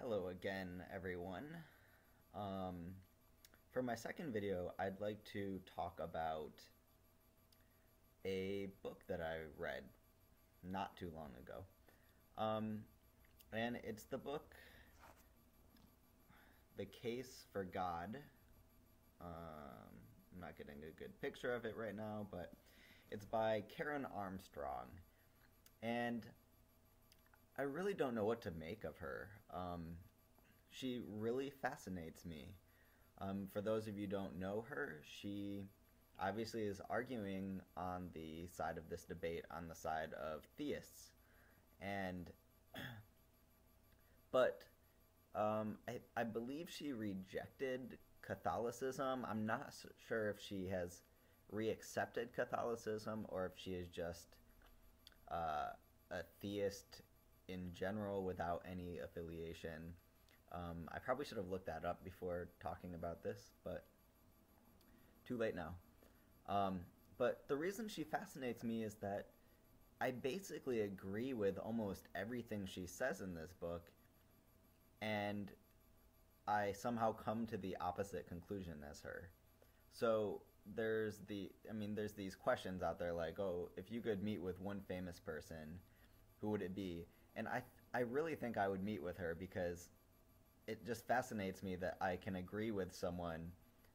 Hello again, everyone. For my second video, I'd like to talk about a book that I read not too long ago. Um, and it's the book The Case for God. I'm not getting a good picture of it right now, but it's by Karen Armstrong. And I really don't know what to make of her. She really fascinates me. For those of you who don't know her, she obviously is arguing on the side of this debate, on the side of theists. And, but I believe she rejected Catholicism. I'm not sure if she has reaccepted Catholicism or if she is just a theist in general without any affiliation. I probably should have looked that up before talking about this, but too late now. But the reason she fascinates me is that I basically agree with almost everything she says in this book, and I somehow come to the opposite conclusion as her. So there's these questions out there like, oh, if you could meet with one famous person, who would it be? And I really think I would meet with her because it just fascinates me that I can agree with someone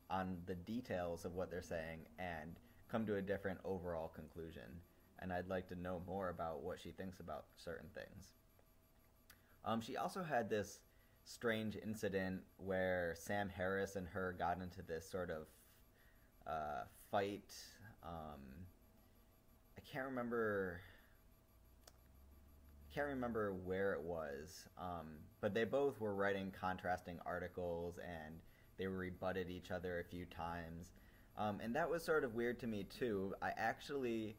on the details of what they're saying and come to a different overall conclusion. And I'd like to know more about what she thinks about certain things. She also had this strange incident where Sam Harris and her got into this sort of fight. I can't remember where it was, but they both were writing contrasting articles and they rebutted each other a few times. And that was sort of weird to me too. I actually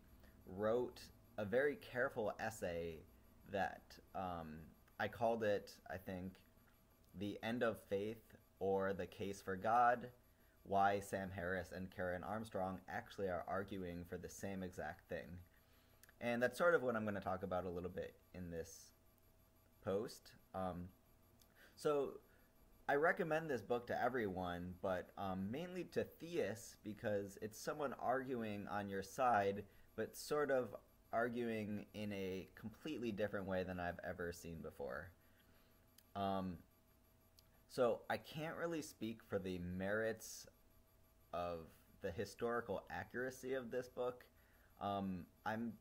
wrote a very careful essay that I called it, I think, The End of Faith or The Case for God, why Sam Harris and Karen Armstrong actually are arguing for the same exact thing. And that's sort of what I'm going to talk about a little bit in this post. So I recommend this book to everyone, but mainly to theists because it's someone arguing on your side, but sort of arguing in a completely different way than I've ever seen before. So I can't really speak for the merits of the historical accuracy of this book.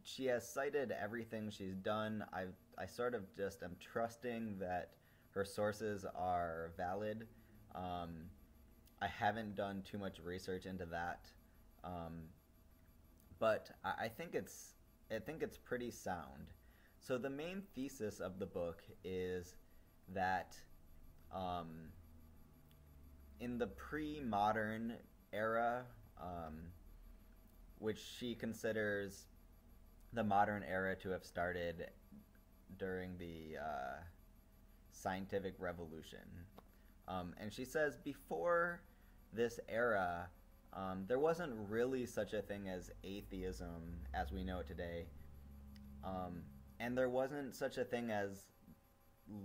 She has cited everything she's done. I sort of just am trusting that her sources are valid. I haven't done too much research into that, but I think it's pretty sound. So the main thesis of the book is that in the pre-modern era, which she considers the modern era to have started during the scientific revolution. And she says before this era, there wasn't really such a thing as atheism as we know it today. And there wasn't such a thing as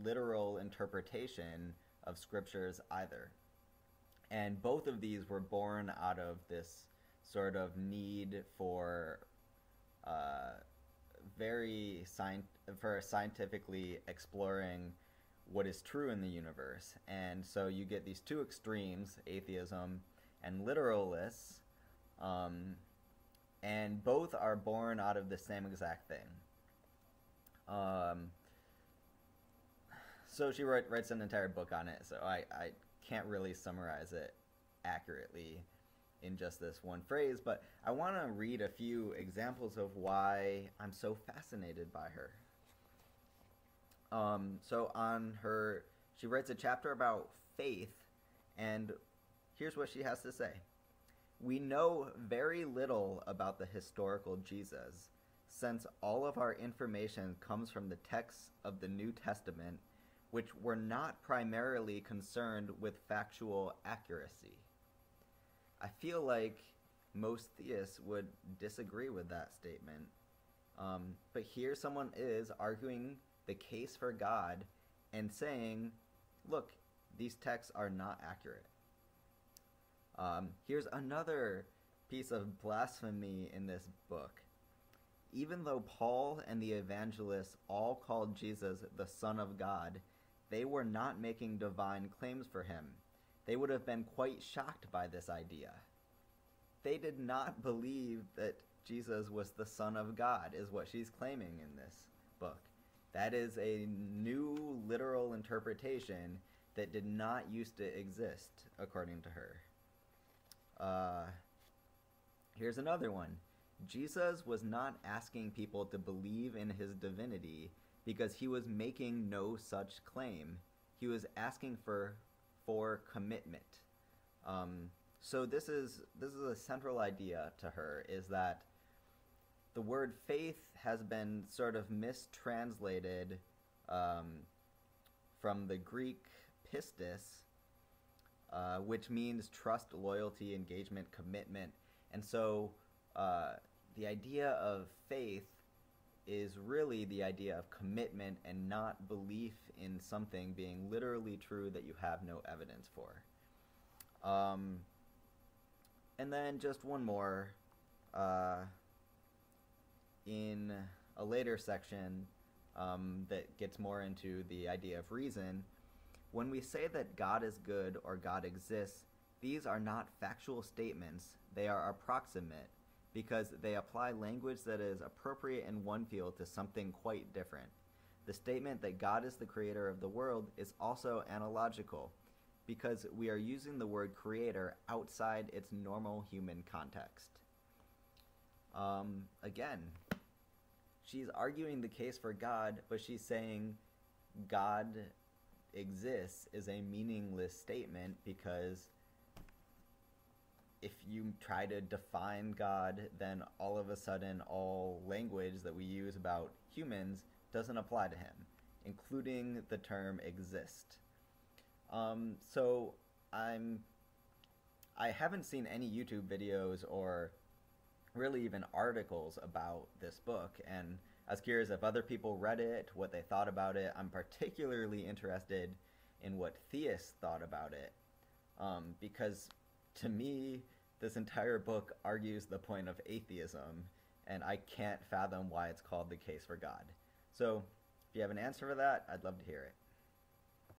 literal interpretation of scriptures either. And both of these were born out of this sort of need for scientifically exploring what is true in the universe. And so you get these two extremes, atheism and literalists, and both are born out of the same exact thing. So she writes an entire book on it, so I can't really summarize it accurately in just this one phrase, but I want to read a few examples of why I'm so fascinated by her. She writes a chapter about faith, and here's what she has to say. We know very little about the historical Jesus, since all of our information comes from the texts of the New Testament, which were not primarily concerned with factual accuracy. I feel like most theists would disagree with that statement. But here someone is arguing the case for God and saying look, these texts are not accurate. Here's another piece of blasphemy in this book. Even though Paul and the evangelists all called Jesus the Son of God, they were not making divine claims for him. They would have been quite shocked by this idea. They did not believe that Jesus was the Son of God, is what she's claiming in this book. That is a new literal interpretation that did not used to exist, according to her. Here's another one. Jesus was not asking people to believe in his divinity because he was making no such claim. He was asking for commitment. So this is a central idea to her, is that the word faith has been sort of mistranslated from the Greek pistis, which means trust, loyalty, engagement, commitment. And so the idea of faith is really the idea of commitment and not belief in something being literally true that you have no evidence for. And then just one more. In a later section that gets more into the idea of reason, when we say that God is good or God exists, these are not factual statements, they are approximate, because they apply language that is appropriate in one field to something quite different. The statement that God is the creator of the world is also analogical, because we are using the word creator outside its normal human context. Again, she's arguing the case for God, but she's saying God exists is a meaningless statement, because if you try to define God, then all of a sudden all language that we use about humans doesn't apply to him, including the term exist. So I haven't seen any YouTube videos or really even articles about this book, and I was curious if other people read it, what they thought about it. I'm particularly interested in what theists thought about it, because to me, this entire book argues the point of atheism, and I can't fathom why it's called The Case for God. So, if you have an answer for that, I'd love to hear it.